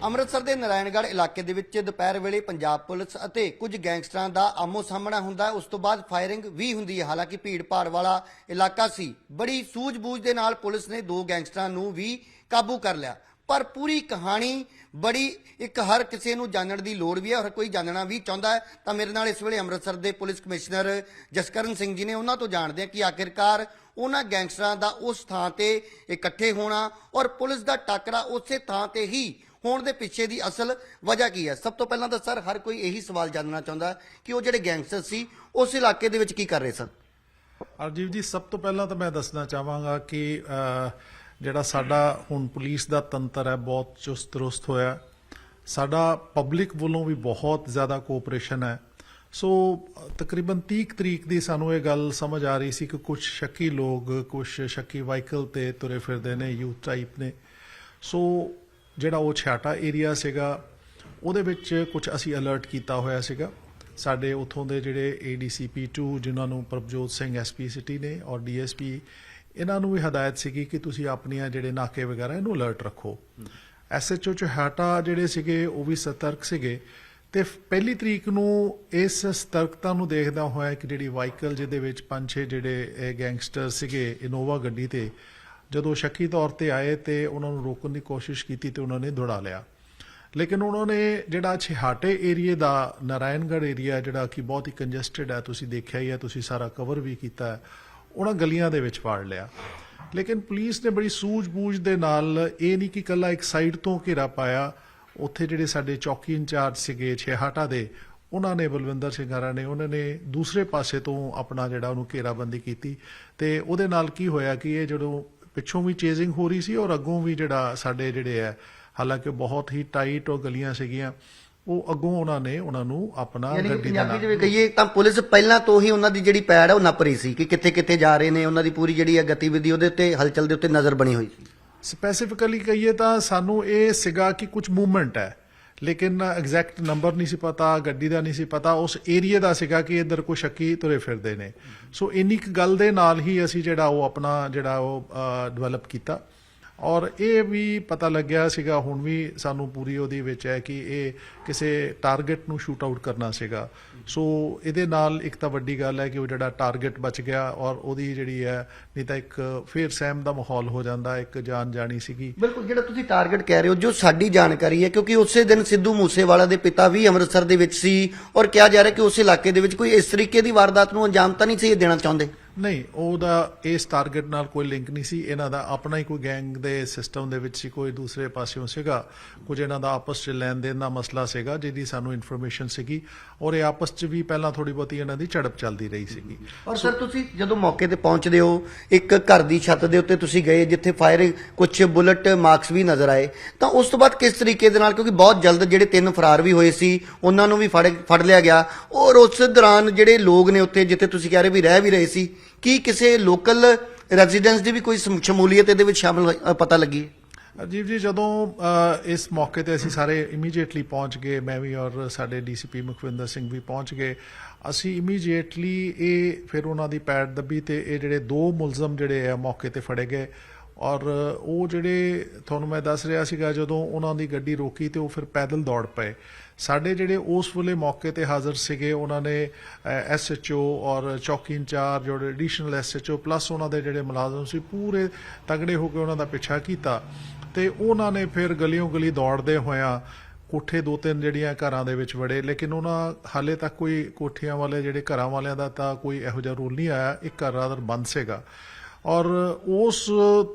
ਅੰਮ੍ਰਿਤਸਰ ਦੇ ਨਾਰਾਇਣਗੜ੍ਹ ਇਲਾਕੇ ਦੇ ਵਿੱਚ ਦੁਪਹਿਰ ਵੇਲੇ ਪੰਜਾਬ ਪੁਲਿਸ ਅਤੇ ਕੁਝ ਗੈਂਗਸਟਰਾਂ ਦਾ ਆਮੋ ਸਾਹਮਣਾ ਹੁੰਦਾ ਹੈ। ਉਸ ਤੋਂ ਬਾਅਦ ਫਾਇਰਿੰਗ ਵੀ ਹੁੰਦੀ ਹੈ। ਹਾਲਾਂਕਿ ਭੀੜ ਭਾੜ ਵਾਲਾ ਇਲਾਕਾ ਸੀ। ਬੜੀ ਸੂਝ-ਬੂਝ ਦੇ ਨਾਲ ਪੁਲਿਸ ਨੇ 2 ਗੈਂਗਸਟਰਾਂ ਨੂੰ ਵੀ ਕਾਬੂ ਕਰ ਲਿਆ। ਪਰ ਪੂਰੀ ਕਹਾਣੀ ਬੜੀ ਹਰ ਕਿਸੇ ਨੂੰ ਜਾਣਨ ਦੀ ਲੋੜ ਵੀ ਹੈ, ਹਰ ਕੋਈ ਜਾਣਨਾ ਵੀ ਚਾਹੁੰਦਾ ਹੈ। ਤਾਂ ਮੇਰੇ ਨਾਲ ਇਸ ਵੇਲੇ ਅੰਮ੍ਰਿਤਸਰ ਦੇ ਪੁਲਿਸ ਕਮਿਸ਼ਨਰ ਜਸਕਰਨ ਸਿੰਘ ਜੀ ਨੇ। ਉਹਨਾਂ ਤੋਂ ਜਾਣਦੇ ਹਾਂ ਕਿ ਆਖਿਰਕਾਰ ਉਹਨਾਂ ਗੈਂਗਸਟਰਾਂ ਦਾ ਉਸ ਥਾਂ ਤੇ ਇਕੱਠੇ ਹੋਣਾ ਔਰ ਪੁਲਿਸ ਦਾ ਟਾਕਰਾ ਉਸੇ ਥਾਂ ਤੇ ਹੀ ਹੋਣ ਦੇ ਪਿੱਛੇ ਦੀ ਅਸਲ ਵਜ੍ਹਾ ਕੀ ਹੈ। ਸਭ ਤੋਂ ਪਹਿਲਾਂ ਤਾਂ ਸਰ ਹਰ ਕੋਈ ਇਹੀ ਸਵਾਲ ਜਾਣਨਾ ਚਾਹੁੰਦਾ ਕਿ ਉਹ ਜਿਹੜੇ ਗੈਂਗਸਟਰ ਸੀ ਉਸ ਇਲਾਕੇ ਦੇ ਵਿੱਚ ਕੀ ਕਰ ਰਹੇ ਸਨ। ਅਰਜੀਵ ਜੀ, ਸਭ ਤੋਂ ਪਹਿਲਾਂ ਤਾਂ ਮੈਂ ਦੱਸਣਾ ਚਾਹਾਂਗਾ ਕਿ ਜਿਹੜਾ ਸਾਡਾ ਹੁਣ ਪੁਲਿਸ ਦਾ ਤੰਤਰ ਹੈ ਬਹੁਤ ਚੁਸਤ ਦਰੁਸਤ ਹੋਇਆ। ਸਾਡਾ ਪਬਲਿਕ ਵੱਲੋਂ ਵੀ ਬਹੁਤ ਜ਼ਿਆਦਾ ਕੋਆਪਰੇਸ਼ਨ ਹੈ। ਸੋ ਤਕਰੀਬਨ 30 ਤਰੀਕ ਦੀ ਸਾਨੂੰ ਇਹ ਗੱਲ ਸਮਝ ਆ ਰਹੀ ਸੀ ਕਿ ਕੁਝ ਸ਼ੱਕੀ ਲੋਕ ਕੁਝ ਸ਼ੱਕੀ ਵਾਹੀਕਲ ਤੇ ਤੁਰੇ ਫਿਰਦੇ ਨੇ, ਯੂਥ ਟਾਈਪ ਨੇ। ਸੋ ਜਿਹੜਾ ਉਹ ਛਾਟਾ ਏਰੀਆ ਸੀਗਾ ਉਹਦੇ ਵਿੱਚ ਕੁਝ ਅਸੀਂ ਅਲਰਟ ਕੀਤਾ ਹੋਇਆ ਸੀਗਾ। ਸਾਡੇ ਉੱਥੋਂ ਦੇ ਜਿਹੜੇ ADCP2 ਜਿਨ੍ਹਾਂ ਨੂੰ ਪ੍ਰਭਜੋਤ ਸਿੰਘ SP ਸਿਟੀ ਨੇ ਔਰ DSP ਇਹਨਾਂ ਨੂੰ ਵੀ ਹਦਾਇਤ ਸੀਗੀ ਕਿ ਤੁਸੀਂ ਆਪਣੀਆਂ ਜਿਹੜੇ ਨਾਕੇ ਵਗੈਰਾ ਇਹਨੂੰ ਅਲਰਟ ਰੱਖੋ। SHO ਛਾਟਾ ਜਿਹੜੇ ਸੀਗੇ ਉਹ ਵੀ ਸਤਰਕ ਸੀਗੇ ਤੇ 1 ਤਰੀਕ ਨੂੰ ਇਸ ਸਤਰਕਤਾ ਨੂੰ ਦੇਖਦਾ ਹੋਇਆ ਕਿ ਜਿਹੜੀ ਵਾਹੀਕਲ ਜਿਹਦੇ ਵਿੱਚ 5-6 ਜਿਹੜੇ ਗੈਂਗਸਟਰ ਸੀਗੇ ਇਨੋਵਾ ਗੱਡੀ ਤੇ ਜਦੋਂ ਸ਼ੱਕੀ ਤੌਰ ਤੇ ਆਏ ਤੇ ਉਹਨਾਂ ਨੂੰ ਰੋਕਣ ਦੀ ਕੋਸ਼ਿਸ਼ ਕੀਤੀ ਤੇ ਉਹਨਾਂ ਨੇ ਦੌੜਾ ਲਿਆ। ਲੇਕਿਨ ਉਹਨਾਂ ਨੇ ਜਿਹੜਾ ਛਿਹਾਟੇ ਏਰੀਏ ਦਾ ਨਾਰਾਇਣਗੜ੍ਹ ਏਰੀਆ ਜਿਹੜਾ ਕਿ ਬਹੁਤ ਹੀ ਕੰਜਸਟਡ ਹੈ, ਤੁਸੀਂ ਦੇਖਿਆ ਹੀ ਹੈ, ਤੁਸੀਂ ਸਾਰਾ ਕਵਰ ਵੀ ਕੀਤਾ ਹੈ, ਉਹਨਾਂ ਗਲੀਆਂ ਦੇ ਵਿੱਚ ਪਾੜ ਲਿਆ। ਲੇਕਿਨ ਪੁਲਿਸ ਨੇ ਬੜੀ ਸੂਝ-ਬੂਝ ਦੇ ਨਾਲ ਇਹ ਨਹੀਂ ਕਿ ਇਕੱਲਾ ਇੱਕ ਸਾਈਡ ਤੋਂ ਘੇਰਾ ਪਾਇਆ। ਉੱਥੇ ਜਿਹੜੇ ਸਾਡੇ ਚੌਕੀ ਇੰਚਾਰਜ ਸੀਗੇ ਛਿਹਾਟਾ ਦੇ ਉਹਨਾਂ ਨੇ ਬਲਵਿੰਦਰ ਸਿੰਘ ਹਰਾ ਨੇ ਉਹਨਾਂ ਨੇ ਦੂਸਰੇ ਪਾਸੇ ਤੋਂ ਆਪਣਾ ਜਿਹੜਾ ਉਹਨੂੰ ਘੇਰਾਬੰਦੀ ਕੀਤੀ ਤੇ ਉਹਦੇ ਨਾਲ ਕੀ ਹੋਇਆ ਕਿ ਇਹ ਜਦੋਂ ਪਿੱਛੋਂ ਵੀ ਚੇਜ਼ਿੰਗ ਹੋ ਰਹੀ ਸੀ ਔਰ ਅੱਗੋਂ ਵੀ ਜਿਹੜਾ ਸਾਡੇ ਜਿਹੜੇ ਹੈ ਹਾਲਾਂਕਿ ਬਹੁਤ ਹੀ ਟਾਈਟ ਉਹ ਗਲੀਆਂ ਸੀਗੀਆਂ ਉਹ ਅੱਗੋਂ ਉਹਨਾਂ ਨੂੰ ਆਪਣਾ ਗੱਡੀ ਦੇ ਨਾਲ ਜਿਵੇਂ ਕਹੀਏ ਤਾਂ ਪੁਲਿਸ ਪਹਿਲਾਂ ਤੋਂ ਹੀ ਉਹਨਾਂ ਦੀ ਜਿਹੜੀ ਪੈੜ ਹੈ ਉਹ ਨੱਪ ਰਹੀ ਸੀ ਕਿ ਕਿੱਥੇ ਕਿੱਥੇ ਜਾ ਰਹੇ ਨੇ। ਉਹਨਾਂ ਦੀ ਪੂਰੀ ਜਿਹੜੀ ਹੈ ਗਤੀਵਿਧੀ ਉਹਦੇ ਉੱਤੇ ਹਲਚਲ ਦੇ ਉੱਤੇ ਨਜ਼ਰ ਬਣੀ ਹੋਈ ਸੀ। ਸਪੈਸੀਫਿਕਲੀ ਕਹੀਏ ਤਾਂ ਸਾਨੂੰ ਇਹ ਸੀਗਾ ਕਿ ਕੁਝ ਮੂਵਮੈਂਟ ਹੈ ਲੇਕਿਨ ਐਗਜ਼ੈਕਟ ਨੰਬਰ ਨਹੀਂ ਸੀ ਪਤਾ, ਗੱਡੀ ਦਾ ਨਹੀਂ ਸੀ ਪਤਾ, ਉਸ ਏਰੀਏ ਦਾ ਸੀਗਾ ਕਿ ਇੱਧਰ ਕੋਈ ਸ਼ੱਕੀ ਤੁਰੇ ਫਿਰਦੇ ਨੇ। ਸੋ ਇੰਨੀ ਕੁ ਗੱਲ ਦੇ ਨਾਲ ਹੀ ਅਸੀਂ ਜਿਹੜਾ ਉਹ ਆਪਣਾ ਜਿਹੜਾ ਉਹ ਡਿਵੈਲਪ ਕੀਤਾ ਔਰ ਇਹ ਵੀ ਪਤਾ ਲੱਗਿਆ ਸੀਗਾ ਹੁਣ ਵੀ ਸਾਨੂੰ ਪੂਰੀ ਉਹਦੇ ਵਿੱਚ ਹੈ ਕਿ ਇਹ ਕਿਸੇ ਟਾਰਗੇਟ ਨੂੰ ਸ਼ੂਟ ਆਊਟ ਕਰਨਾ ਸੀਗਾ। ਸੋ ਇਹਦੇ ਨਾਲ ਇੱਕ ਤਾਂ ਵੱਡੀ ਗੱਲ ਹੈ ਕਿ ਉਹ ਜਿਹੜਾ ਟਾਰਗੇਟ ਬਚ ਗਿਆ ਔਰ ਉਹਦੀ ਜਿਹੜੀ ਹੈ ਨਹੀਂ ਤਾਂ ਇੱਕ ਫੇਰ ਸਹਿਮ ਦਾ ਮਾਹੌਲ ਹੋ ਜਾਂਦਾ, ਇੱਕ ਜਾਨ ਜਾਣੀ ਸੀਗੀ। ਬਿਲਕੁਲ, ਜਿਹੜਾ ਤੁਸੀਂ ਟਾਰਗੇਟ ਕਹਿ ਰਹੇ ਹੋ ਜੋ ਸਾਡੀ ਜਾਣਕਾਰੀ ਹੈ ਕਿਉਂਕਿ ਉਸੇ ਦਿਨ ਸਿੱਧੂ ਮੂਸੇਵਾਲਾ ਦੇ ਪਿਤਾ ਵੀ ਅੰਮ੍ਰਿਤਸਰ ਦੇ ਵਿੱਚ ਸੀ ਔਰ ਕਿਹਾ ਜਾ ਰਿਹਾ ਕਿ ਉਸ ਇਲਾਕੇ ਦੇ ਵਿੱਚ ਕੋਈ ਇਸ ਤਰੀਕੇ ਦੀ ਵਾਰਦਾਤ ਨੂੰ ਅੰਜਾਮ ਤਾਂ ਨਹੀਂ ਸੀ ਇਹ ਦੇਣਾ ਚਾਹੁੰਦੇ। ਨਹੀਂ, ਉਹਦਾ ਇਸ ਟਾਰਗੇਟ ਨਾਲ ਕੋਈ ਲਿੰਕ ਨਹੀਂ ਸੀ। ਇਹਨਾਂ ਦਾ ਆਪਣਾ ਹੀ ਕੋਈ ਗੈਂਗ ਦੇ ਸਿਸਟਮ ਦੇ ਵਿੱਚ ਸੀ, ਕੋਈ ਦੂਸਰੇ ਪਾਸਿਓਂ ਸੀਗਾ। ਕੁਝ ਇਹਨਾਂ ਦਾ ਆਪਸ 'ਚ ਲੈਣ ਦੇਣ ਦਾ ਮਸਲਾ ਸੀਗਾ ਜਿਹਦੀ ਸਾਨੂੰ ਇਨਫੋਰਮੇਸ਼ਨ ਸੀਗੀ ਔਰ ਇਹ ਆਪਸ 'ਚ ਵੀ ਪਹਿਲਾਂ ਥੋੜੀ ਬਹੁਤੀ ਇਹਨਾਂ ਦੀ ਝੜਪ ਚੱਲਦੀ ਰਹੀ ਸੀਗੀ। ਔਰ ਸਰ ਤੁਸੀਂ ਜਦੋਂ ਮੌਕੇ ਤੇ ਪਹੁੰਚਦੇ ਹੋ ਇੱਕ ਘਰ ਦੀ ਛੱਤ ਦੇ ਉੱਤੇ ਤੁਸੀਂ ਗਏ ਜਿੱਥੇ ਫਾਇਰ ਕੁਝ ਬੁਲਟ ਮਾਰਕਸ ਵੀ ਨਜ਼ਰ ਆਏ ਤਾਂ ਉਸ ਤੋਂ ਬਾਅਦ ਕਿਸ ਤਰੀਕੇ ਦੇ ਨਾਲ ਕਿਉਂਕਿ ਬਹੁਤ ਜਲਦ ਜਿਹੜੇ 3 ਫਰਾਰ ਵੀ ਹੋਏ ਸੀ ਉਹਨਾਂ ਨੂੰ ਵੀ ਫੜ ਲਿਆ ਗਿਆ ਔਰ ਉਸ ਦੌਰਾਨ ਜਿਹੜੇ ਲੋਕ ਨੇ ਉੱਥੇ ਜਿੱਥੇ ਤੁਸੀਂ ਕਹਿ ਰਹੇ ਵੀ ਰਹਿ ਵੀ ਰਹੇ ਸੀ ਕੀ ਕਿਸੇ ਲੋਕਲ ਰੈਜ਼ੀਡੈਂਸ ਦੀ ਵੀ ਕੋਈ ਸ਼ਮੂਲੀਅਤ ਇਹਦੇ ਵਿੱਚ ਸ਼ਾਮਲ ਪਤਾ ਲੱਗੀ? ਅਜੀਬ ਜੀ, ਜਦੋਂ ਇਸ ਮੌਕੇ ਤੇ ਅਸੀਂ ਸਾਰੇ ਇਮੀਡੀਏਟਲੀ ਪਹੁੰਚ ਗਏ, ਮੈਂ ਵੀ ਔਰ ਸਾਡੇ DCP ਮੁਖਵਿੰਦਰ ਸਿੰਘ ਵੀ ਪਹੁੰਚ ਗਏ। ਅਸੀਂ ਇਮੀਡੀਏਟਲੀ ਇਹ ਫਿਰ ਉਹਨਾਂ ਦੀ ਪੈੜ ਦੱਬੀ ਤੇ ਇਹ ਜਿਹੜੇ 2 ਮੁਲਜ਼ਮ ਜਿਹੜੇ ਆ ਮੌਕੇ ਤੇ ਫੜੇ ਗਏ ਔਰ ਉਹ ਜਿਹੜੇ ਤੁਹਾਨੂੰ ਮੈਂ ਦੱਸ ਰਿਹਾ ਸੀਗਾ ਜਦੋਂ ਉਹਨਾਂ ਦੀ ਗੱਡੀ ਰੋਕੀ ਤੇ ਉਹ ਫਿਰ ਪੈਦਲ ਦੌੜ ਪਏ। ਸਾਡੇ ਜਿਹੜੇ ਉਸ ਵੇਲੇ ਮੌਕੇ ਤੇ ਹਾਜ਼ਰ ਸੀਗੇ ਉਹਨਾਂ ਨੇ SHO ਔਰ ਚੌਕੀ ਇੰਚਾਰਜ ਜਿਹੜੇ ਐਡੀਸ਼ਨਲ SHO ਪਲੱਸ ਉਹਨਾਂ ਦੇ ਜਿਹੜੇ ਮੁਲਾਜ਼ਮ ਸੀ ਪੂਰੇ ਤਗੜੇ ਹੋ ਕੇ ਉਹਨਾਂ ਦਾ ਪਿੱਛਾ ਕੀਤਾ ਤੇ ਉਹਨਾਂ ਨੇ ਫਿਰ ਗਲੀਓਂ ਗਲੀ ਦੌੜਦੇ ਹੋਇਆਂ ਕੋਠੇ 2-3 ਜਿਹੜੀਆਂ ਘਰਾਂ ਦੇ ਵਿੱਚ ਵੜੇ। ਲੇਕਿਨ ਉਹਨਾਂ ਹਾਲੇ ਤੱਕ ਕੋਈ ਕੋਠੀਆਂ ਵਾਲੇ ਜਿਹੜੇ ਘਰਾਂ ਵਾਲਿਆਂ ਦਾ ਤਾਂ ਕੋਈ ਇਹੋ ਜਿਹਾ ਰੂਲ ਨਹੀਂ ਆਇਆ। ਇੱਕ ਘਰ ਰਾਦਰ ਬੰਦ ਸੀਗਾ ਔਰ ਉਸ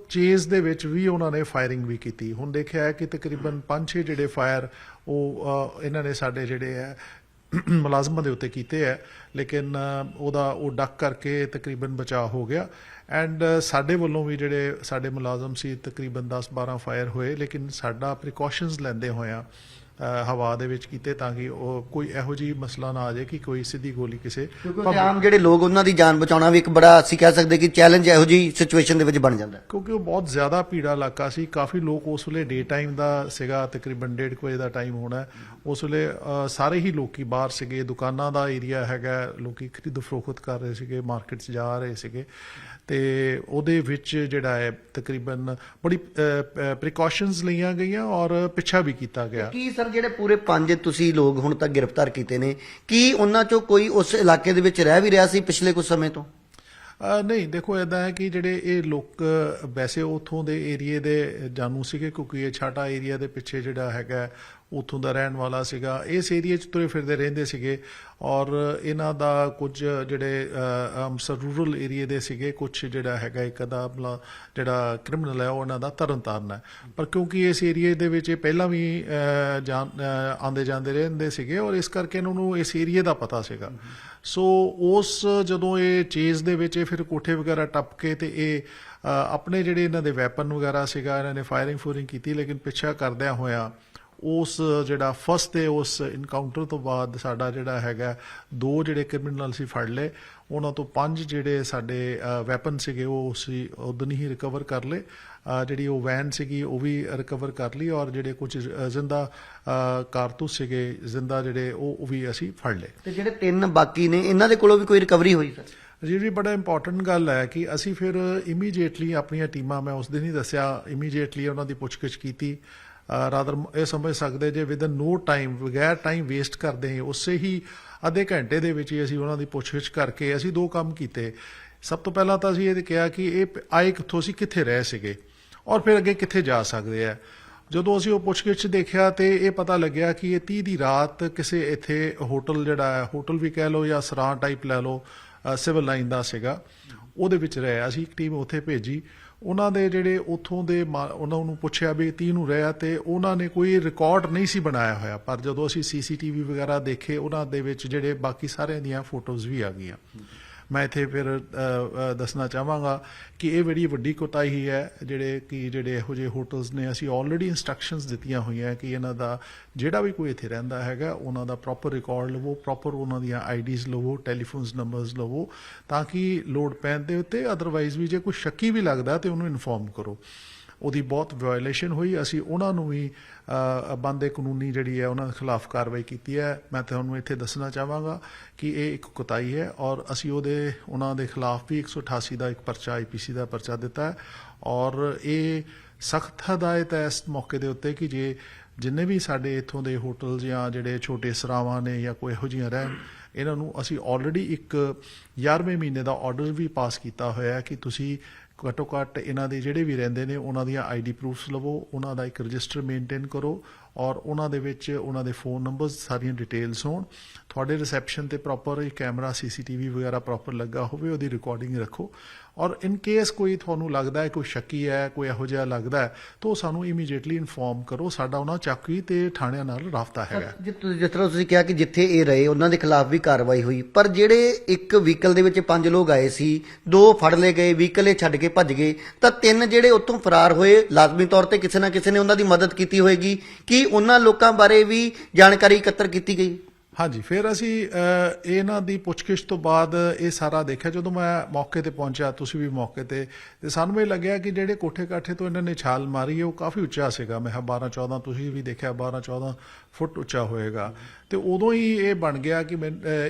ਚੇਜ਼ ਦੇ ਵਿੱਚ ਵੀ ਉਹਨਾਂ ਨੇ ਫਾਇਰਿੰਗ ਵੀ ਕੀਤੀ। ਹੁਣ ਦੇਖਿਆ ਹੈ ਕਿ ਤਕਰੀਬਨ 5-6 ਜਿਹੜੇ ਫਾਇਰ ਉਹ ਇਹਨਾਂ ਨੇ ਸਾਡੇ ਜਿਹੜੇ ਹੈ ਮੁਲਾਜ਼ਮਾਂ ਦੇ ਉੱਤੇ ਕੀਤੇ ਹੈ ਲੇਕਿਨ ਉਹਦਾ ਉਹ ਡੱਕ ਕਰਕੇ ਤਕਰੀਬਨ ਬਚਾਅ ਹੋ ਗਿਆ। ਐਂਡ ਸਾਡੇ ਵੱਲੋਂ ਵੀ ਜਿਹੜੇ ਸਾਡੇ ਮੁਲਾਜ਼ਮ ਸੀ ਤਕਰੀਬਨ 10-12 ਫਾਇਰ ਹੋਏ ਲੇਕਿਨ ਸਾਡਾ ਪ੍ਰੀਕਾਸ਼ਨਸ ਲੈਂਦੇ ਹੋਇਆਂ ਹਵਾ ਦੇ ਵਿੱਚ ਕੀਤੇ ਤਾਂ ਕਿ ਉਹ ਕੋਈ ਇਹੋ ਜਿਹੀ ਮਸਲਾ ਨਾ ਆ ਜਾਏ ਕਿ ਕੋਈ ਸਿੱਧੀ ਗੋਲੀ ਕਿਸੇ ਕਿਉਂਕਿ ਆਮ ਜਿਹੜੇ ਲੋਕ ਉਹਨਾਂ ਦੀ ਜਾਨ ਬਚਾਉਣਾ ਵੀ ਇੱਕ ਬੜਾ ਅਸੀਂ ਕਹਿ ਸਕਦੇ ਕਿ ਚੈਲੰਜ ਇਹੋ ਜਿਹੀ ਸਿਚੁਏਸ਼ਨ ਦੇ ਵਿੱਚ ਬਣ ਜਾਂਦਾ ਹੈ। ਕਿਉਂਕਿ ਉਹ ਬਹੁਤ ਜ਼ਿਆਦਾ ਭੀੜਾ ਇਲਾਕਾ ਸੀ, ਕਾਫੀ ਲੋਕ ਉਸ ਵੇਲੇ ਡੇ ਟਾਈਮ ਦਾ ਸੀਗਾ, ਤਕਰੀਬਨ 1:30 ਵਜੇ ਦਾ ਟਾਈਮ ਹੋਣਾ। ਉਸ ਵੇਲੇ ਸਾਰੇ ਹੀ ਲੋਕੀ ਬਾਹਰ ਸੀਗੇ, ਦੁਕਾਨਾਂ ਦਾ ਏਰੀਆ ਹੈਗਾ, ਲੋਕੀ ਖਰੀਦ ਫਰੋਖਤ ਕਰ ਰਹੇ ਸੀਗੇ, ਮਾਰਕੀਟ 'ਚ ਜਾ ਰਹੇ ਸੀਗੇ ਤੇ ਉਹਦੇ ਵਿੱਚ ਜਿਹੜਾ ਹੈ ਤਕਰੀਬਨ ਬੜੀ ਪ੍ਰੀਕਾਸ਼ਨਸ ਲਈਆਂ ਗਈਆਂ ਔਰ ਪਿੱਛਾ ਵੀ ਕੀਤਾ ਗਿਆ। ਕੀ ਸਰ ਜਿਹੜੇ ਪੂਰੇ 5 ਤੁਸੀਂ ਲੋਕ ਹੁਣ ਤੱਕ ਗ੍ਰਿਫਤਾਰ ਕੀਤੇ ਨੇ, ਕੀ ਉਹਨਾਂ ਚੋਂ ਕੋਈ ਉਸ ਇਲਾਕੇ ਦੇ ਵਿੱਚ ਰਹਿ ਵੀ ਰਿਹਾ ਸੀ ਪਿਛਲੇ ਕੁਝ ਸਮੇਂ ਤੋਂ? ਨਹੀਂ, ਦੇਖੋ ਇਦਾਂ ਹੈ ਕਿ ਜਿਹੜੇ ਇਹ ਲੋਕ ਵੈਸੇ ਉਥੋਂ ਦੇ ਏਰੀਏ ਦੇ ਜਾਣੂ ਸੀਗੇ ਕਿਉਂਕਿ ਇਹ ਛਾਟਾ ਏਰੀਆ ਦੇ ਪਿੱਛੇ ਜਿਹੜਾ ਹੈਗਾ ਉਥੋਂ ਦਾ ਰਹਿਣ ਵਾਲਾ ਸੀਗਾ, ਇਸ ਏਰੀਏ 'ਚ ਤੁਰੇ ਫਿਰਦੇ ਰਹਿੰਦੇ ਸੀਗੇ ਔਰ ਇਹਨਾਂ ਦਾ ਕੁਝ ਜਿਹੜੇ ਅੰਮ੍ਰਿਤਸਰ ਰੂਰਲ ਏਰੀਏ ਦੇ ਸੀਗੇ, ਕੁਝ ਜਿਹੜਾ ਹੈਗਾ ਇੱਕ ਅੱਧਾ ਜਿਹੜਾ ਕ੍ਰਿਮੀਨਲ ਹੈ ਉਹ ਇਹਨਾਂ ਦਾ ਤਰਨਤਾਰਨ ਹੈ। ਪਰ ਕਿਉਂਕਿ ਇਸ ਏਰੀਏ ਦੇ ਵਿੱਚ ਇਹ ਪਹਿਲਾਂ ਵੀ ਆਉਂਦੇ ਜਾਂਦੇ ਰਹਿੰਦੇ ਸੀਗੇ ਔਰ ਇਸ ਕਰਕੇ ਇਹਨਾਂ ਨੂੰ ਇਸ ਏਰੀਏ ਦਾ ਪਤਾ ਸੀਗਾ। ਸੋ ਉਸ ਜਦੋਂ ਇਹ ਚੇਜ਼ ਦੇ ਵਿੱਚ ਫਿਰ ਕੋਠੇ ਵਗੈਰਾ ਟੱਪ ਕੇ ਤੇ ਇਹ ਆਪਣੇ ਜਿਹੜੇ ਇਹਨਾਂ ਦੇ ਵੈਪਨ ਵਗੈਰਾ ਸੀਗਾ ਇਹਨਾਂ ਨੇ ਫਾਇਰਿੰਗ ਕੀਤੀ, ਲੇਕਿਨ ਪਿੱਛਾ ਕਰਦਿਆਂ ਹੋਇਆ ਉਸ ਜਿਹੜਾ ਫਸਟ ਦੇ ਉਸ ਇਨਕਾਊਂਟਰ ਤੋਂ ਬਾਅਦ ਸਾਡਾ ਜਿਹੜਾ ਹੈਗਾ 2 ਜਿਹੜੇ ਕ੍ਰਿਮੀਨਲ ਸੀ ਫੜ ਲਏ, ਉਹਨਾਂ ਤੋਂ 5 ਜਿਹੜੇ ਸਾਡੇ ਵੈਪਨ ਸੀਗੇ ਉਹ ਅਸੀਂ ਉਦੋਂ ਹੀ ਰਿਕਵਰ ਕਰ ਲਏ। ਜਿਹੜੀ ਉਹ ਵੈਨ ਸੀਗੀ ਉਹ ਵੀ ਰਿਕਵਰ ਕਰ ਲਈ ਔਰ ਜਿਹੜੇ ਕੁਝ ਜ਼ਿੰਦਾ ਕਾਰਤੂਸ ਸੀਗੇ ਜ਼ਿੰਦਾ ਜਿਹੜੇ ਉਹ ਵੀ ਅਸੀਂ ਫੜ ਲਏ। ਤੇ ਜਿਹੜੇ 3 ਬਾਕੀ ਨੇ ਇਹਨਾਂ ਦੇ ਕੋਲੋਂ ਵੀ ਕੋਈ ਰਿਕਵਰੀ ਹੋਈ ਸਰ? ਜਿਹੜੀ ਬੜਾ ਇੰਪੋਰਟੈਂਟ ਗੱਲ ਹੈ ਕਿ ਅਸੀਂ ਫਿਰ ਇਮੀਡੀਏਟਲੀ ਆਪਣੀਆਂ ਟੀਮਾਂ, ਮੈਂ ਉਸ ਦਿਨ ਹੀ ਦੱਸਿਆ, ਇਮੀਡੀਏਟਲੀ ਉਹਨਾਂ ਦੀ ਪੁੱਛਗਿੱਛ ਕੀਤੀ। ਰਾਦਰ ਇਹ ਸਮਝ ਸਕਦੇ ਜੇ ਵਿਦਨ ਨੋ ਟਾਈਮ, ਬਗੈਰ ਟਾਈਮ ਵੇਸਟ ਕਰਦੇ ਉਸੇ ਹੀ ਅੱਧੇ ਘੰਟੇ ਦੇ ਵਿੱਚ ਹੀ ਅਸੀਂ ਉਹਨਾਂ ਦੀ ਪੁੱਛਗਿੱਛ ਕਰਕੇ ਅਸੀਂ 2 ਕੰਮ ਕੀਤੇ। ਸਭ ਤੋਂ ਪਹਿਲਾਂ ਤਾਂ ਅਸੀਂ ਇਹ ਕਿਹਾ ਕਿ ਇਹ ਆਏ ਕਿੱਥੋਂ ਸੀ, ਕਿੱਥੇ ਰਹੇ ਸੀਗੇ ਔਰ ਫਿਰ ਅੱਗੇ ਕਿੱਥੇ ਜਾ ਸਕਦੇ ਆ। ਜਦੋਂ ਅਸੀਂ ਉਹ ਪੁੱਛਗਿੱਛ ਦੇਖਿਆ ਤੇ ਇਹ ਪਤਾ ਲੱਗਿਆ ਕਿ ਇਹ 30 ਦੀ ਰਾਤ ਕਿਸੇ ਇੱਥੇ ਹੋਟਲ ਜਿਹੜਾ ਹੈ, ਹੋਟਲ ਵੀ ਕਹਿ ਲਓ ਜਾਂ ਸਰਾਂ ਟਾਈਪ ਲੈ ਲਓ, ਸਿਵਲ ਲਾਈਨ ਦਾ ਸੀਗਾ, ਉਹਦੇ ਵਿੱਚ ਰਹੇ। ਅਸੀਂ ਇੱਕ ਟੀਮ ਉੱਥੇ ਭੇਜੀ, ਉਹਨਾਂ ਦੇ ਜਿਹੜੇ ਉੱਥੋਂ ਦੇ ਉਹਨਾਂ ਨੂੰ ਪੁੱਛਿਆ ਵੀ 30 ਨੂੰ ਰਿਹਾ ਤੇ ਉਹਨਾਂ ਨੇ ਕੋਈ ਰਿਕਾਰਡ ਨਹੀਂ ਸੀ ਬਣਾਇਆ ਹੋਇਆ। ਪਰ ਜਦੋਂ ਅਸੀਂ CCTV ਵਗੈਰਾ ਦੇਖੇ ਉਹਨਾਂ ਦੇ ਵਿੱਚ ਜਿਹੜੇ ਬਾਕੀ ਸਾਰਿਆਂ ਦੀਆਂ ਫੋਟੋਜ਼ ਵੀ ਆ ਗਈਆਂ। ਮੈਂ ਇੱਥੇ ਫਿਰ ਦੱਸਣਾ ਚਾਹਾਂਗਾ ਕਿ ਇਹ ਬੜੀ ਵੱਡੀ ਕੋਤਾਹੀ ਹੈ ਜਿਹੜੇ ਇਹੋ ਜਿਹੇ ਹੋਟਲਸ ਨੇ। ਅਸੀਂ ਆਲਰੇਡੀ ਇਨਸਟਰਕਸ਼ਨਸ ਦਿੱਤੀਆਂ ਹੋਈਆਂ ਕਿ ਇਹਨਾਂ ਦਾ ਜਿਹੜਾ ਵੀ ਕੋਈ ਇੱਥੇ ਰਹਿੰਦਾ ਹੈਗਾ ਉਹਨਾਂ ਦਾ ਪ੍ਰੋਪਰ ਰਿਕਾਰਡ ਲਵੋ, ਪ੍ਰੋਪਰ ਉਹਨਾਂ ਦੀਆਂ IDs ਲਵੋ, ਟੈਲੀਫੋਨਸ ਨੰਬਰਸ ਲਵੋ ਤਾਂ ਕਿ ਲੋੜ ਪੈਣ ਦੇ ਉੱਤੇ ਅਦਰਵਾਈਜ਼ ਵੀ ਜੇ ਕੋਈ ਸ਼ੱਕੀ ਵੀ ਲੱਗਦਾ ਤੇ ਉਹਨੂੰ ਇਨਫੋਰਮ ਕਰੋ। ਉਹਦੀ ਬਹੁਤ ਵਾਇਓਲੇਸ਼ਨ ਹੋਈ, ਅਸੀਂ ਉਹਨਾਂ ਨੂੰ ਵੀ ਬੰਦੇ ਕਾਨੂੰਨੀ ਜਿਹੜੀ ਹੈ ਉਹਨਾਂ ਦੇ ਖਿਲਾਫ ਕਾਰਵਾਈ ਕੀਤੀ ਹੈ। ਮੈਂ ਤੁਹਾਨੂੰ ਇੱਥੇ ਦੱਸਣਾ ਚਾਹਾਂਗਾ ਕਿ ਇਹ ਇੱਕ ਕੁਤਾਹੀ ਹੈ ਔਰ ਅਸੀਂ ਉਹਨਾਂ ਦੇ ਖਿਲਾਫ ਵੀ 188 ਦਾ ਇੱਕ ਪਰਚਾ IPC ਦਾ ਪਰਚਾ ਦਿੱਤਾ ਹੈ ਔਰ ਇਹ ਸਖਤ ਹਦਾਇਤ ਹੈ ਇਸ ਮੌਕੇ ਦੇ ਉੱਤੇ ਕਿ ਜਿੰਨੇ ਵੀ ਸਾਡੇ ਇੱਥੋਂ ਦੇ ਹੋਟਲ ਜਾਂ ਜਿਹੜੇ ਛੋਟੇ ਸਰਾਵਾਂ ਨੇ ਜਾਂ ਕੋਈ ਇਹੋ ਜਿਹੀਆਂ ਰਹਿਣ, ਇਹਨਾਂ ਨੂੰ ਅਸੀਂ ਆਲਰੇਡੀ ਇੱਕ 11ਵੇਂ ਮਹੀਨੇ ਦਾ ਆਰਡਰ ਵੀ ਪਾਸ ਕੀਤਾ ਹੋਇਆ ਕਿ ਤੁਸੀਂ ਘੱਟੋ ਘੱਟ ਇਹਨਾਂ ਦੇ ਜਿਹੜੇ ਵੀ ਰਹਿੰਦੇ ਨੇ ਉਹਨਾਂ ਦੀਆਂ ID ਪ੍ਰੂਫਸ ਲਵੋ, ਉਹਨਾਂ ਦਾ ਇੱਕ ਰਜਿਸਟਰ ਮੇਨਟੇਨ ਕਰੋ ਔਰ ਉਹਨਾਂ ਦੇ ਵਿੱਚ ਉਹਨਾਂ ਦੇ ਫੋਨ ਨੰਬਰਸ ਸਾਰੀਆਂ ਡਿਟੇਲਸ ਹੋਣ। ਤੁਹਾਡੇ ਰਿਸੈਪਸ਼ਨ ਤੇ ਪ੍ਰੋਪਰ ਕੈਮਰਾ CCTV ਵਗੈਰਾ ਪ੍ਰੋਪਰ ਲੱਗਾ ਹੋਵੇ, ਉਹਦੀ ਰਿਕਾਰਡਿੰਗ ਰੱਖੋ ਔਰ ਇਨ ਕੇਸ ਕੋਈ ਤੁਹਾਨੂੰ ਲੱਗਦਾ ਹੈ ਕੋਈ ਸ਼ੱਕੀ ਹੈ, ਕੋਈ ਇਹੋ ਜਿਹਾ ਲੱਗਦਾ ਹੈ ਤਾਂ ਸਾਨੂੰ ਇਮੀਡੀਏਟਲੀ ਇਨਫੋਰਮ ਕਰੋ। ਸਾਡਾ ਉਹਨਾਂ ਚੱਕੀ ਤੇ ਥਾਣਿਆਂ ਨਾਲ ਰਾਬਤਾ ਹੈਗਾ। ਜਿਸ ਤਰ੍ਹਾਂ ਤੁਸੀਂ ਕਿਹਾ ਕਿ ਜਿੱਥੇ ਇਹ ਰਹੇ ਉਹਨਾਂ ਦੇ ਖਿਲਾਫ ਵੀ ਕਾਰਵਾਈ ਹੋਈ, ਪਰ ਜਿਹੜੇ ਇੱਕ ਵਹੀਕਲ ਦੇ ਵਿੱਚ 5 ਲੋਕ ਆਏ ਸੀ, 2 ਫੜ ਲਏ ਗਏ, ਵਹੀਕਲ ਇਹ ਛੱਡ ਕੇ ਭੱਜ ਗਏ, ਤਾਂ 3 ਜਿਹੜੇ ਉੱਥੋਂ ਫਰਾਰ ਹੋਏ ਲਾਜ਼ਮੀ ਤੌਰ ਤੇ ਕਿਸੇ ਨਾ ਕਿਸੇ ਨੇ ਉਹਨਾਂ ਦੀ ਮਦਦ ਕੀਤੀ ਹੋਏਗੀ। ਕੀ ਉਹਨਾਂ ਲੋਕਾਂ ਬਾਰੇ ਵੀ ਜਾਣਕਾਰੀ ਇਕੱਤਰ ਕੀਤੀ ਗਈ? ਹਾਂਜੀ, ਫਿਰ ਅਸੀਂ ਇਹਨਾਂ ਦੀ ਪੁੱਛਗਿੱਛ ਤੋਂ ਬਾਅਦ ਇਹ ਸਾਰਾ ਦੇਖਿਆ। ਜਦੋਂ ਮੈਂ ਮੌਕੇ ਤੇ ਪਹੁੰਚਿਆ, ਤੁਸੀਂ ਵੀ ਮੌਕੇ ਤੇ ਸਾਨੂੰ ਇਹ ਲੱਗਿਆ ਕਿ ਜਿਹੜੇ ਕੋਠੇ ਕਾਠੇ ਤੋਂ ਇਹਨਾਂ ਨੇ ਛਾਲ ਮਾਰੀ ਹੈ ਉਹ ਕਾਫੀ ਉੱਚਾ ਸੀਗਾ। ਮੈਂ 12-14, ਤੁਸੀਂ ਵੀ ਦੇਖਿਆ 12-14 ਫੁੱਟ ਉੱਚਾ ਹੋਏਗਾ ਤੇ ਉਦੋਂ ਹੀ ਇਹ ਬਣ ਗਿਆ ਕਿ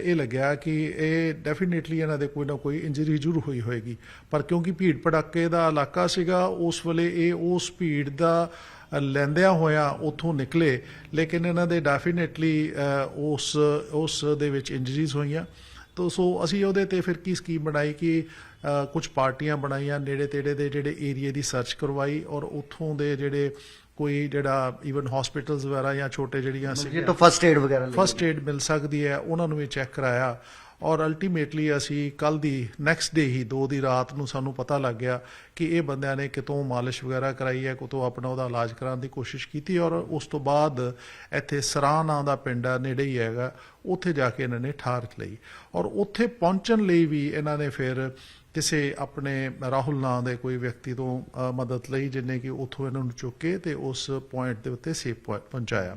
ਇਹ ਲੱਗਿਆ ਕਿ ਇਹ ਡੈਫੀਨੇਟਲੀ ਇਹਨਾਂ ਦੇ ਕੋਈ ਨਾ ਕੋਈ ਇੰਜਰੀ ਜ਼ਰੂਰ ਹੋਈ ਹੋਏਗੀ। ਪਰ ਕਿਉਂਕਿ ਭੀੜ ਭੜੱਕੇ ਦਾ ਇਲਾਕਾ ਸੀਗਾ ਉਸ ਵੇਲੇ ਇਹ ਉਸ ਭੀੜ ਦਾ ਲੈਂਦਿਆਂ ਹੋਇਆ ਉੱਥੋਂ ਨਿਕਲੇ, ਲੇਕਿਨ ਇਹਨਾਂ ਦੇ ਡੈਫੀਨੇਟਲੀ ਉਸ ਦੇ ਵਿੱਚ ਇੰਜਰੀਜ਼ ਹੋਈਆਂ। ਤਾਂ ਸੋ ਅਸੀਂ ਉਹਦੇ ਤੇ ਫਿਰ ਕੀ ਸਕੀਮ ਬਣਾਈ ਕਿ ਕੁਝ ਪਾਰਟੀਆਂ ਬਣਾਈਆਂ, ਨੇੜੇ ਤੇੜੇ ਦੇ ਜਿਹੜੇ ਏਰੀਏ ਦੀ ਸਰਚ ਕਰਵਾਈ ਔਰ ਉੱਥੋਂ ਦੇ ਜਿਹੜੇ ਕੋਈ ਜਿਹੜਾ ਈਵਨ ਹਸਪੀਟਲਸ ਵਗੈਰਾ ਜਾਂ ਛੋਟੇ ਜਿਹੜੀਆਂ ਜਿੱਥੋਂ ਫਸਟ ਏਡ ਮਿਲ ਸਕਦੀ ਹੈ ਉਹਨਾਂ ਨੂੰ ਵੀ ਚੈੱਕ ਕਰਾਇਆ ਔਰ ਅਲਟੀਮੇਟਲੀ ਅਸੀਂ ਕੱਲ ਦੀ ਨੈਕਸਟ ਡੇ ਹੀ 2 ਦੀ ਰਾਤ ਨੂੰ ਸਾਨੂੰ ਪਤਾ ਲੱਗ ਗਿਆ ਕਿ ਇਹ ਬੰਦਿਆਂ ਨੇ ਕਿਤੋਂ ਮਾਲਿਸ਼ ਵਗੈਰਾ ਕਰਾਈ ਹੈ, ਕਿਤੋਂ ਆਪਣਾ ਉਹਦਾ ਇਲਾਜ ਕਰਾਉਣ ਦੀ ਕੋਸ਼ਿਸ਼ ਕੀਤੀ ਔਰ ਉਸ ਤੋਂ ਬਾਅਦ ਇੱਥੇ ਸਰਾਂ ਨਾਂ ਦਾ ਪਿੰਡ ਆ ਨੇੜੇ ਹੀ ਹੈਗਾ, ਉੱਥੇ ਜਾ ਕੇ ਇਹਨਾਂ ਨੇ ਠਾਰ ਲਈ ਔਰ ਉੱਥੇ ਪਹੁੰਚਣ ਲਈ ਵੀ ਇਹਨਾਂ ਨੇ ਫਿਰ ਕਿਸੇ ਆਪਣੇ ਰਾਹੁਲ ਨਾਂ ਦੇ ਕੋਈ ਵਿਅਕਤੀ ਤੋਂ ਮਦਦ ਲਈ, ਜਿਹਨੇ ਕਿ ਉੱਥੋਂ ਇਹਨਾਂ ਨੂੰ ਚੁੱਕ ਕੇ ਤੇ ਉਸ ਪੁਆਇੰਟ ਦੇ ਉੱਤੇ ਸੇਫ ਪੁਆਇੰਟ ਪਹੁੰਚਾਇਆ।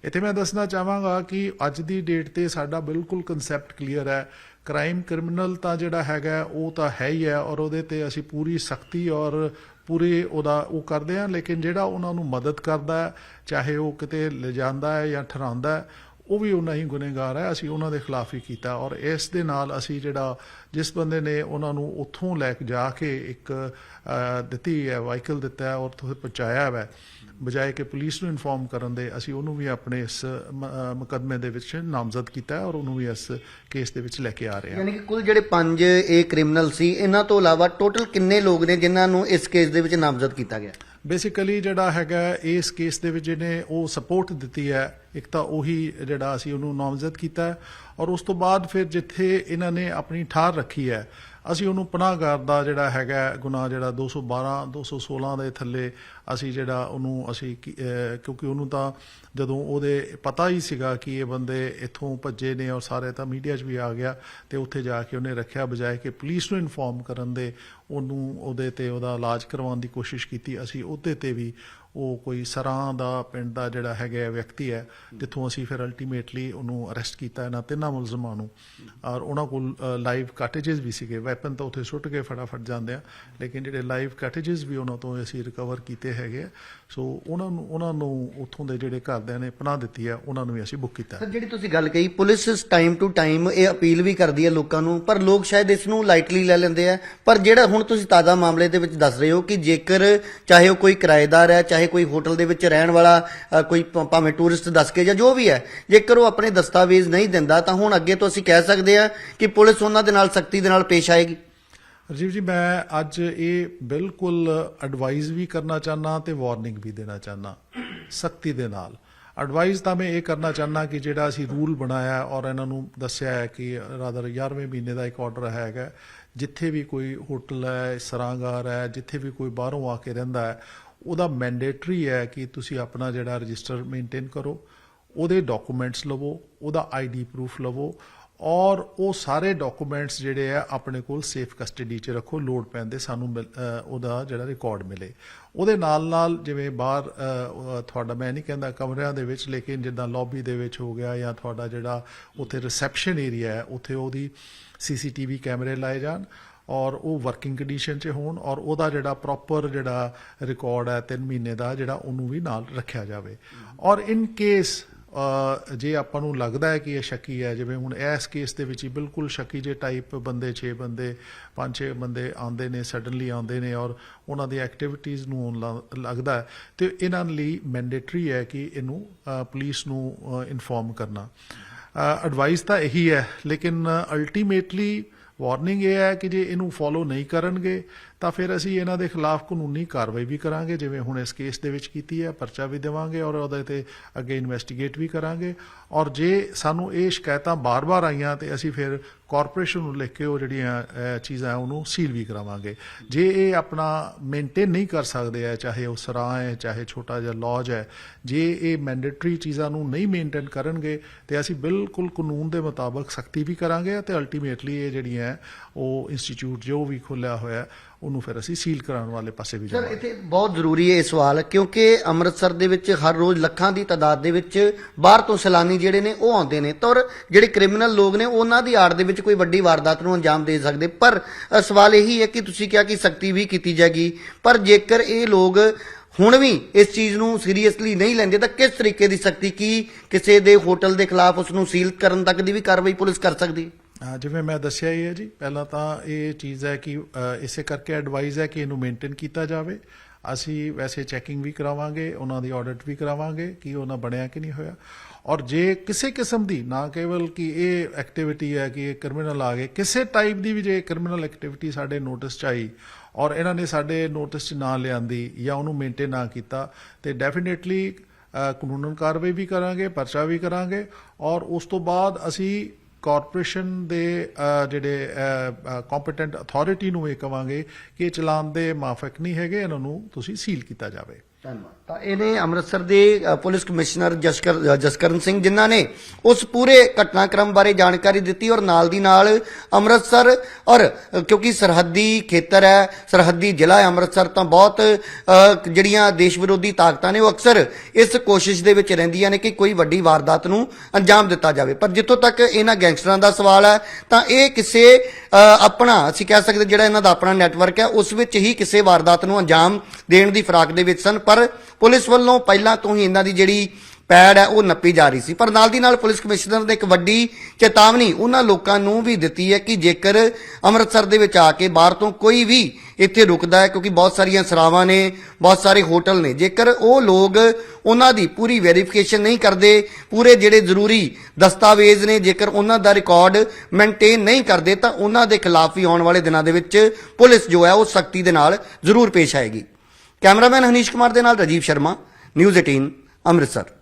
ਇੱਥੇ ਮੈਂ ਦੱਸਣਾ ਚਾਹਾਂਗਾ ਕਿ ਅੱਜ ਦੀ ਡੇਟ ਤੇ ਸਾਡਾ ਬਿਲਕੁਲ ਕਨਸੈਪਟ ਕਲੀਅਰ ਹੈ। ਕ੍ਰਾਈਮ ਕ੍ਰਿਮੀਨਲ ਤਾਂ ਜਿਹੜਾ ਹੈਗਾ ਉਹ ਤਾਂ ਹੈ ਹੀ ਹੈ, ਔਰ ਉਹਦੇ ਤੇ ਅਸੀਂ ਪੂਰੀ ਸਖਤੀ ਔਰ ਪੂਰੇ ਉਹਦਾ ਉਹ ਕਰਦੇ ਹਾਂ, ਲੇਕਿਨ ਜਿਹੜਾ ਉਹਨਾਂ ਨੂੰ ਮਦਦ ਕਰਦਾ ਹੈ, ਚਾਹੇ ਉਹ ਕਿਤੇ ਲਿਜਾਂਦਾ ਹੈ ਜਾਂ ਠਹਿਰਾਉਂਦਾ ਹੈ, ਉਹ ਵੀ ਉਨਾ ਹੀ ਗੁਨੇਗਾਰ ਹੈ। ਅਸੀਂ ਉਹਨਾਂ ਦੇ ਖਿਲਾਫ ਹੀ ਕੀਤਾ, ਔਰ ਇਸ ਦੇ ਨਾਲ ਅਸੀਂ ਜਿਹੜਾ ਜਿਸ ਬੰਦੇ ਨੇ ਉਹਨਾਂ ਨੂੰ ਉੱਥੋਂ ਲੈ ਕੇ ਜਾ ਕੇ ਇੱਕ ਦਿੱਤੀ ਹੈ, ਵਾਹੀਕਲ ਦਿੱਤਾ ਹੈ ਔਰ ਉੱਥੇ ਪਹੁੰਚਾਇਆ ਹੈ, ਬਜਾਏ ਕਿ ਪੁਲਿਸ ਨੂੰ ਇਨਫੋਰਮ ਕਰਨ ਦੇ, ਅਸੀਂ ਉਹਨੂੰ ਵੀ ਆਪਣੇ ਇਸ ਮੁਕੱਦਮੇ ਦੇ ਵਿੱਚ ਨਾਮਜ਼ਦ ਕੀਤਾ ਹੈ ਔਰ ਉਹਨੂੰ ਵੀ ਇਸ ਕੇਸ ਦੇ ਵਿੱਚ ਲੈ ਕੇ ਆ ਰਹੇ ਹਾਂ। ਯਾਨੀ ਕਿ ਕੁੱਲ ਜਿਹੜੇ 5 ਇਹ ਕ੍ਰਿਮੀਨਲ ਸੀ, ਇਹਨਾਂ ਤੋਂ ਇਲਾਵਾ ਟੋਟਲ ਕਿੰਨੇ ਲੋਕ ਨੇ ਜਿਨ੍ਹਾਂ ਨੂੰ ਇਸ ਕੇਸ ਦੇ ਵਿੱਚ ਨਾਮਜ਼ਦ ਕੀਤਾ ਗਿਆ? ਬੇਸਿਕਲੀ ਜਿਹੜਾ ਹੈਗਾ ਇਸ ਕੇਸ ਦੇ ਵਿੱਚ ਜਿਹਨੇ ਉਹ ਸਪੋਰਟ ਦਿੱਤੀ ਹੈ, ਇੱਕ ਤਾਂ ਉਹੀ ਜਿਹੜਾ ਅਸੀਂ ਉਹਨੂੰ ਨਾਮਜ਼ਦ ਕੀਤਾ ਹੈ, ਔਰ ਉਸ ਤੋਂ ਬਾਅਦ ਫਿਰ ਜਿੱਥੇ ਇਹਨਾਂ ਨੇ ਆਪਣੀ ਠਾਰ ਰੱਖੀ ਹੈ, ਅਸੀਂ ਉਹਨੂੰ ਪਨਾਹਗਾਰ ਦਾ ਜਿਹੜਾ ਹੈਗਾ ਗੁਨਾਹ ਜਿਹੜਾ 212 216 ਦੇ ਥੱਲੇ ਅਸੀਂ ਜਿਹੜਾ ਉਹਨੂੰ ਅਸੀਂ ਕਿਉਂਕਿ ਉਹਨੂੰ ਤਾਂ ਜਦੋਂ ਉਹਦੇ ਪਤਾ ਹੀ ਸੀਗਾ ਕਿ ਇਹ ਬੰਦੇ ਇੱਥੋਂ ਭੱਜੇ ਨੇ ਔਰ ਸਾਰੇ ਤਾਂ ਮੀਡੀਆ 'ਚ ਵੀ ਆ ਗਿਆ, ਤੇ ਉੱਥੇ ਜਾ ਕੇ ਉਹਨੇ ਰੱਖਿਆ ਬਜਾਏ ਕਿ ਪੁਲਿਸ ਨੂੰ ਇਨਫੋਰਮ ਕਰਨ ਦੇ, ਉਹਨੂੰ ਉਹਦੇ ਤੇ ਉਹਦਾ ਇਲਾਜ ਕਰਵਾਉਣ ਦੀ ਕੋਸ਼ਿਸ਼ ਕੀਤੀ। ਅਸੀਂ ਉਹਦੇ ਤੇ ਵੀ ਉਹ ਕੋਈ ਸਰਾਂ ਦਾ ਪਿੰਡ ਦਾ ਜਿਹੜਾ ਹੈਗਾ ਵਿਅਕਤੀ ਹੈ, ਜਿੱਥੋਂ ਅਸੀਂ ਫਿਰ ਅਲਟੀਮੇਟਲੀ ਉਹਨੂੰ ਅਰੈਸਟ ਕੀਤਾ ਇਹਨਾਂ ਤਿੰਨਾਂ ਮੁਲਜ਼ਮਾਂ ਨੂੰ, ਔਰ ਉਹਨਾਂ ਕੋਲ ਲਾਈਵ ਕਾਟੇਜਸ ਵੀ ਸੀਗੇ। ਵੈਪਨ ਤਾਂ ਉੱਥੇ ਸੁੱਟ ਕੇ ਫਟਾਫਟ ਜਾਂਦੇ ਆ, ਲੇਕਿਨ ਜਿਹੜੇ ਲਾਈਵ ਕਾਟੇਜਸ ਵੀ ਉਹਨਾਂ ਤੋਂ ਅਸੀਂ ਰਿਕਵਰ ਕੀਤੇ ਹੈਗੇ ਆ। ਸੋ ਉਹਨਾਂ ਨੂੰ ਉੱਥੋਂ ਦੇ ਜਿਹੜੇ ਘਰਦਿਆਂ ਨੇ ਪਨਾਹ ਦਿੱਤੀ ਹੈ, ਉਹਨਾਂ ਨੂੰ ਵੀ ਅਸੀਂ ਬੁੱਕ ਕੀਤਾ। ਸਰ, ਜਿਹੜੀ ਤੁਸੀਂ ਗੱਲ ਕਹੀ, ਪੁਲਿਸ ਟਾਈਮ ਟੂ ਟਾਈਮ ਇਹ ਅਪੀਲ ਵੀ ਕਰਦੀ ਹੈ ਲੋਕਾਂ ਨੂੰ, ਪਰ ਲੋਕ ਸ਼ਾਇਦ ਇਸ ਨੂੰ ਲਾਈਟਲੀ ਲੈ ਲੈਂਦੇ ਆ। ਪਰ ਜਿਹੜਾ ਹੁਣ ਤੁਸੀਂ ਤਾਜ਼ਾ ਮਾਮਲੇ ਦੇ ਵਿੱਚ ਦੱਸ ਰਹੇ ਹੋ ਕਿ ਜੇਕਰ ਚਾਹੇ ਉਹ ਕੋਈ ਕਿਰਾਏਦਾਰ ਹੈ, ਚਾਹੇ ਕੋਈ ਹੋਟਲ ਦੇ ਵਿੱਚ ਰਹਿਣ ਵਾਲਾ ਕੋਈ ਭਾਵੇਂ ਟੂਰਿਸਟ ਦੱਸ ਕੇ ਜਾਂ ਜੋ ਵੀ ਹੈ, ਜੇਕਰ ਉਹ ਆਪਣੇ ਦਸਤਾਵੇਜ਼ ਨਹੀਂ ਦਿੰਦਾ, ਤਾਂ ਹੁਣ ਅੱਗੇ ਤੋਂ ਅਸੀਂ ਕਹਿ ਸਕਦੇ ਹਾਂ ਕਿ ਪੁਲਿਸ ਉਹਨਾਂ ਦੇ ਨਾਲ ਸਖਤੀ ਦੇ ਨਾਲ ਪੇਸ਼ ਆਏਗੀ। ਰਾਜੀਵ ਜੀ, ਮੈਂ ਅੱਜ ਇਹ ਬਿਲਕੁਲ ਐਡਵਾਈਜ਼ ਵੀ ਕਰਨਾ ਚਾਹੁੰਦਾ ਤੇ ਵਾਰਨਿੰਗ ਵੀ ਦੇਣਾ ਚਾਹੁੰਦਾ ਸਖਤੀ ਦੇ ਨਾਲ। ਐਡਵਾਈਜ਼ ਤਾਂ ਮੈਂ ਇਹ ਕਰਨਾ ਚਾਹੁੰਦਾ ਕਿ ਜਿਹੜਾ ਅਸੀਂ ਰੂਲ ਬਣਾਇਆ ਔਰ ਇਹਨਾਂ ਨੂੰ ਦੱਸਿਆ ਹੈ ਕਿ ਰਾਦਰ 11ਵੇਂ ਮਹੀਨੇ ਦਾ ਇੱਕ ਆਰਡਰ ਹੈਗਾ, ਜਿੱਥੇ ਵੀ ਕੋਈ ਹੋਟਲ ਹੈ, ਸਰਾਂਗਾਰ ਹੈ, ਜਿੱਥੇ ਵੀ ਕੋਈ ਬਾਹਰੋਂ ਆ ਕੇ ਰਹਿੰਦਾ ਹੈ, ਉਹਦਾ ਮੈਂਡੇਟਰੀ ਹੈ ਕਿ ਤੁਸੀਂ ਆਪਣਾ ਜਿਹੜਾ ਰਜਿਸਟਰ ਮੇਨਟੇਨ ਕਰੋ, ਉਹਦੇ ਡਾਕੂਮੈਂਟਸ ਲਵੋ, ਉਹਦਾ ਆਈਡੀ ਪ੍ਰੂਫ ਲਵੋ, ਔਰ ਉਹ ਸਾਰੇ ਡਾਕੂਮੈਂਟਸ ਜਿਹੜੇ ਆ ਆਪਣੇ ਕੋਲ ਸੇਫ ਕਸਟਡੀ 'ਚ ਰੱਖੋ। ਲੋੜ ਪੈਣ 'ਤੇ ਸਾਨੂੰ ਉਹਦਾ ਜਿਹੜਾ ਰਿਕਾਰਡ ਮਿਲੇ। ਉਹਦੇ ਨਾਲ ਜਿਵੇਂ ਬਾਹਰ ਤੁਹਾਡਾ, ਮੈਂ ਨਹੀਂ ਕਹਿੰਦਾ ਕਮਰਿਆਂ ਦੇ ਵਿੱਚ, ਲੇਕਿਨ ਜਿੱਦਾਂ ਲੌਬੀ ਦੇ ਵਿੱਚ ਹੋ ਗਿਆ ਜਾਂ ਤੁਹਾਡਾ ਜਿਹੜਾ ਉੱਥੇ ਰਿਸੈਪਸ਼ਨ ਏਰੀਆ ਹੈ, ਉੱਥੇ ਉਹਦੀ CCTV ਕੈਮਰੇ ਲਾਏ ਜਾਣ ਔਰ ਉਹ ਵਰਕਿੰਗ ਕੰਡੀਸ਼ਨ 'ਚ ਹੋਣ, ਔਰ ਉਹਦਾ ਜਿਹੜਾ ਪ੍ਰੋਪਰ ਜਿਹੜਾ ਰਿਕਾਰਡ ਹੈ 3 ਮਹੀਨੇ ਦਾ, ਜਿਹੜਾ ਉਹਨੂੰ ਵੀ ਨਾਲ ਰੱਖਿਆ ਜਾਵੇ। ਔਰ ਇਨ ਕੇਸ ਜੇ ਆਪਾਂ ਨੂੰ ਲੱਗਦਾ ਹੈ ਕਿ ਇਹ ਸ਼ੱਕੀ ਹੈ, ਜਿਵੇਂ ਹੁਣ ਇਸ ਕੇਸ ਦੇ ਵਿੱਚ ਹੀ ਬਿਲਕੁਲ ਸ਼ੱਕੀ ਜੇ ਟਾਈਪ ਬੰਦੇ 6 ਬੰਦੇ 5-6 ਬੰਦੇ ਆਉਂਦੇ ਨੇ, ਸਡਨਲੀ ਆਉਂਦੇ ਨੇ ਔਰ ਉਹਨਾਂ ਦੀ ਐਕਟੀਵਿਟੀਜ਼ ਨੂੰ ਲੱਗਦਾ ਹੈ, ਤੇ ਇਹਨਾਂ ਲਈ ਮੈਂਡੇਟਰੀ ਹੈ ਕਿ ਇਹਨੂੰ ਪੁਲਿਸ ਨੂੰ ਇਨਫੋਰਮ ਕਰਨਾ। ਐਡਵਾਈਸ ਤਾਂ ਇਹੀ ਹੈ, ਲੇਕਿਨ ਅਲਟੀਮੇਟਲੀ ਵਾਰਨਿੰਗ ਇਹ ਹੈ ਕਿ ਜੇ ਇਹਨੂੰ ਫੋਲੋ ਨਹੀਂ ਕਰਨਗੇ ਤਾਂ ਫਿਰ ਅਸੀਂ ਇਹਨਾਂ ਦੇ ਖਿਲਾਫ ਕਾਨੂੰਨੀ ਕਾਰਵਾਈ ਵੀ ਕਰਾਂਗੇ, ਜਿਵੇਂ ਹੁਣ ਇਸ ਕੇਸ ਦੇ ਵਿੱਚ ਕੀਤੀ ਹੈ, ਪਰਚਾ ਵੀ ਦੇਵਾਂਗੇ ਔਰ ਉਹਦੇ ਤੇ ਅੱਗੇ ਇਨਵੈਸਟੀਗੇਟ ਵੀ ਕਰਾਂਗੇ। ਔਰ ਜੇ ਸਾਨੂੰ ਇਹ ਸ਼ਿਕਾਇਤਾਂ ਬਾਰ-ਬਾਰ ਆਈਆਂ ਤੇ ਅਸੀਂ ਫਿਰ ਕਾਰਪੋਰੇਸ਼ਨ ਨੂੰ ਲਿਖ ਕੇ ਉਹ ਜਿਹੜੀਆਂ ਚੀਜ਼ਾਂ ਉਹਨੂੰ ਸੀਲ ਵੀ ਕਰਾਵਾਂਗੇ। ਜੇ ਇਹ ਆਪਣਾ ਮੇਨਟੇਨ ਨਹੀਂ ਕਰ ਸਕਦੇ ਹੈ, ਚਾਹੇ ਉਹ ਸਰਾਂ ਹੈ, ਚਾਹੇ ਛੋਟਾ ਜਿਹਾ ਲੌਜ ਹੈ, ਜੇ ਇਹ ਮੈਂਡੇਟਰੀ ਚੀਜ਼ਾਂ ਨੂੰ ਨਹੀਂ ਮੇਨਟੇਨ ਕਰਨਗੇ ਤੇ ਅਸੀਂ ਬਿਲਕੁਲ ਕਾਨੂੰਨ ਦੇ ਮੁਤਾਬਕ ਸਖਤੀ ਵੀ ਕਰਾਂਗੇ ਤੇ ਅਲਟੀਮੇਟਲੀ ਇਹ ਜਿਹੜੀਆਂ ਉਹ ਇੰਸਟੀਚਿਊਟ ਜੋ ਵੀ ਖੋਲ੍ਹਿਆ ਹੋਇਆ ਉਹਨੂੰ ਫਿਰ ਅਸੀਂ ਸੀਲ ਕਰਾਉਣ ਵਾਲੇ ਪਾਸੇ ਵੀ ਜਾਵਾਂਗੇ। ਸਰ, ਇੱਥੇ ਬਹੁਤ ਜ਼ਰੂਰੀ ਹੈ ਇਹ ਸਵਾਲ, ਕਿਉਂਕਿ ਅੰਮ੍ਰਿਤਸਰ ਦੇ ਵਿੱਚ ਹਰ ਰੋਜ਼ ਲੱਖਾਂ ਦੀ ਤਾਦਾਦ ਦੇ ਵਿੱਚ ਬਾਹਰ ਤੋਂ ਸੈਲਾਨੀ ਜਿਹੜੇ ਨੇ ਉਹ ਆਉਂਦੇ ਨੇ, ਤਾਂ ਜਿਹੜੇ ਕ੍ਰਿਮੀਨਲ ਲੋਕ ਨੇ ਉਹਨਾਂ ਦੀ ਆੜ ਦੇ ਵਿੱਚ ਕੋਈ ਵੱਡੀ ਵਾਰਦਾਤ ਨੂੰ ਅੰਜਾਮ ਦੇ ਸਕਦੇ। ਪਰ ਸਵਾਲ ਇਹੀ ਹੈ ਕਿ ਤੁਸੀਂ ਕਿਹਾ ਕਿ ਸਖਤੀ ਵੀ ਕੀਤੀ ਜਾਏਗੀ, ਪਰ ਜੇਕਰ ਇਹ ਲੋਕ ਹੁਣ ਵੀ ਇਸ ਚੀਜ਼ ਨੂੰ ਸੀਰੀਅਸਲੀ ਨਹੀਂ ਲੈਂਦੇ ਤਾਂ ਕਿਸ ਤਰੀਕੇ ਦੀ ਸਖਤੀ, ਕੀ ਕਿਸੇ ਦੇ ਹੋਟਲ ਦੇ ਖਿਲਾਫ ਉਸ ਨੂੰ ਸੀਲ ਕਰਨ ਤੱਕ ਦੀ ਵੀ ਕਾਰਵਾਈ ਪੁਲਿਸ ਕਰ ਸਕਦੀ? ਜਿਵੇਂ ਮੈਂ ਦੱਸਿਆ ਹੀ ਹੈ ਜੀ, ਪਹਿਲਾਂ ਤਾਂ ਇਹ ਚੀਜ਼ ਹੈ ਕਿ ਇਸੇ ਕਰਕੇ ਐਡਵਾਈਜ਼ ਹੈ ਕਿ ਇਹਨੂੰ ਮੇਨਟੇਨ ਕੀਤਾ ਜਾਵੇ। ਅਸੀਂ ਵੈਸੇ ਚੈਕਿੰਗ ਵੀ ਕਰਾਵਾਂਗੇ, ਉਹਨਾਂ ਦੀ ਆਡਿਟ ਵੀ ਕਰਾਵਾਂਗੇ ਕਿ ਉਹਨਾਂ ਬਣਿਆ ਕਿ ਨਹੀਂ ਹੋਇਆ। ਔਰ ਜੇ ਕਿਸੇ ਕਿਸਮ ਦੀ, ਨਾ ਕੇਵਲ ਕਿ ਇਹ ਐਕਟੀਵਿਟੀ ਹੈ ਕਿ ਇਹ ਕ੍ਰਿਮੀਨਲ ਆ ਗਏ, ਕਿਸੇ ਟਾਈਪ ਦੀ ਵੀ ਜੇ ਕ੍ਰਿਮੀਨਲ ਐਕਟੀਵਿਟੀ ਸਾਡੇ ਨੋਟਿਸ 'ਚ ਆਈ ਔਰ ਇਹਨਾਂ ਨੇ ਸਾਡੇ ਨੋਟਿਸ 'ਚ ਨਾ ਲਿਆਂਦੀ ਜਾਂ ਉਹਨੂੰ ਮੇਨਟੇਨ ਨਾ ਕੀਤਾ, ਤੇ ਡੈਫੀਨੇਟਲੀ ਕਾਨੂੰਨ ਕਾਰਵਾਈ ਵੀ ਕਰਾਂਗੇ, ਪਰਚਾ ਵੀ ਕਰਾਂਗੇ। ਔਰ ਉਸ ਤੋਂ ਬਾਅਦ ਅਸੀਂ ਕਾਰਪੋਰੇਸ਼ਨ ਦੇ ਜਿਹੜੇ ਕੰਪੀਟੈਂਟ ਅਥਾਰਟੀ ਨੂੰ ਇਹ ਕਹਾਂਗੇ ਕਿ ਇਹ ਚਲਾਨ ਦੇ ਮਾਫਕ ਨਹੀਂ ਹੈਗੇ, ਇਹਨਾਂ ਨੂੰ ਤੁਸੀਂ ਸੀਲ ਕੀਤਾ ਜਾਵੇ। ਧੰਨਵਾਦ। ਤਾਂ ਇਹਨੇ ਅੰਮ੍ਰਿਤਸਰ ਦੇ ਪੁਲਿਸ ਕਮਿਸ਼ਨਰ ਜਸਕਰਨ ਸਿੰਘ ਜਿਨ੍ਹਾਂ ਨੇ ਉਸ ਪੂਰੇ ਘਟਨਾਕ੍ਰਮ ਬਾਰੇ ਜਾਣਕਾਰੀ ਦਿੱਤੀ ਔਰ ਨਾਲ ਦੀ ਨਾਲ ਅੰਮ੍ਰਿਤਸਰ ਔਰ ਕਿਉਂਕਿ ਸਰਹੱਦੀ ਖੇਤਰ ਹੈ, ਸਰਹੱਦੀ ਜ਼ਿਲ੍ਹਾ ਹੈ ਅੰਮ੍ਰਿਤਸਰ, ਤਾਂ ਬਹੁਤ ਜਿਹੜੀਆਂ ਦੇਸ਼ ਵਿਰੋਧੀ ਤਾਕਤਾਂ ਨੇ ਉਹ ਅਕਸਰ ਇਸ ਕੋਸ਼ਿਸ਼ ਦੇ ਵਿੱਚ ਰਹਿੰਦੀਆਂ ਨੇ ਕਿ ਕੋਈ ਵੱਡੀ ਵਾਰਦਾਤ ਨੂੰ ਅੰਜਾਮ ਦਿੱਤਾ ਜਾਵੇ। ਪਰ ਜਿੱਥੋਂ ਤੱਕ ਇਹਨਾਂ ਗੈਂਗਸਟਰਾਂ ਦਾ ਸਵਾਲ ਹੈ ਤਾਂ ਇਹ ਕਿਸੇ ਆਪਣਾ ਅਸੀਂ ਕਹਿ ਸਕਦੇ ਜਿਹੜਾ ਇਹਨਾਂ ਦਾ ਆਪਣਾ ਨੈਟਵਰਕ ਹੈ ਉਸ ਵਿੱਚ ਹੀ ਕਿਸੇ ਵਾਰਦਾਤ ਨੂੰ ਅੰਜਾਮ ਦੇਣ ਦੀ ਫਿਰਾਕ ਦੇ ਵਿੱਚ ਸਨ। ਪਰ ਪੁਲਿਸ ਵੱਲੋਂ ਪਹਿਲਾਂ ਤੋਂ ਹੀ ਇਹਨਾਂ ਦੀ ਜਿਹੜੀ ਪੈੜ ਹੈ ਉਹ ਨੱਪੀ ਜਾ ਰਹੀ ਸੀ। ਪਰ ਨਾਲ ਦੀ ਨਾਲ ਪੁਲਿਸ ਕਮਿਸ਼ਨਰ ਨੇ ਇੱਕ ਵੱਡੀ ਚੇਤਾਵਨੀ ਉਹਨਾਂ ਲੋਕਾਂ ਨੂੰ ਵੀ ਦਿੱਤੀ ਹੈ ਕਿ ਜੇਕਰ ਅੰਮ੍ਰਿਤਸਰ ਦੇ ਵਿੱਚ ਆ ਕੇ ਬਾਹਰ ਤੋਂ ਕੋਈ ਵੀ ਇੱਥੇ ਰੁਕਦਾ ਹੈ, ਕਿਉਂਕਿ ਬਹੁਤ ਸਾਰੀਆਂ ਸਰਾਵਾਂ ਨੇ, ਬਹੁਤ ਸਾਰੇ ਹੋਟਲ ਨੇ, ਜੇਕਰ ਉਹ ਲੋਕ ਉਹਨਾਂ ਦੀ ਪੂਰੀ ਵੈਰੀਫਿਕੇਸ਼ਨ ਨਹੀਂ ਕਰਦੇ, ਪੂਰੇ ਜਿਹੜੇ ਜ਼ਰੂਰੀ ਦਸਤਾਵੇਜ਼ ਨੇ ਜੇਕਰ ਉਹਨਾਂ ਦਾ ਰਿਕਾਰਡ ਮੇਨਟੇਨ ਨਹੀਂ ਕਰਦੇ ਤਾਂ ਉਹਨਾਂ ਦੇ ਖਿਲਾਫ ਵੀ ਆਉਣ ਵਾਲੇ ਦਿਨਾਂ ਦੇ ਵਿੱਚ ਪੁਲਿਸ ਜੋ ਹੈ ਉਹ ਸਖਤੀ ਦੇ ਨਾਲ ਜ਼ਰੂਰ ਪੇਸ਼ ਆਏਗੀ। ਕੈਮਰਾਮੈਨ ਹਨੀਸ਼ ਕੁਮਾਰ ਦੇ ਨਾਲ ਰਾਜੀਵ ਸ਼ਰਮਾ, ਨਿਊਜ਼ 18 ਅੰਮ੍ਰਿਤਸਰ।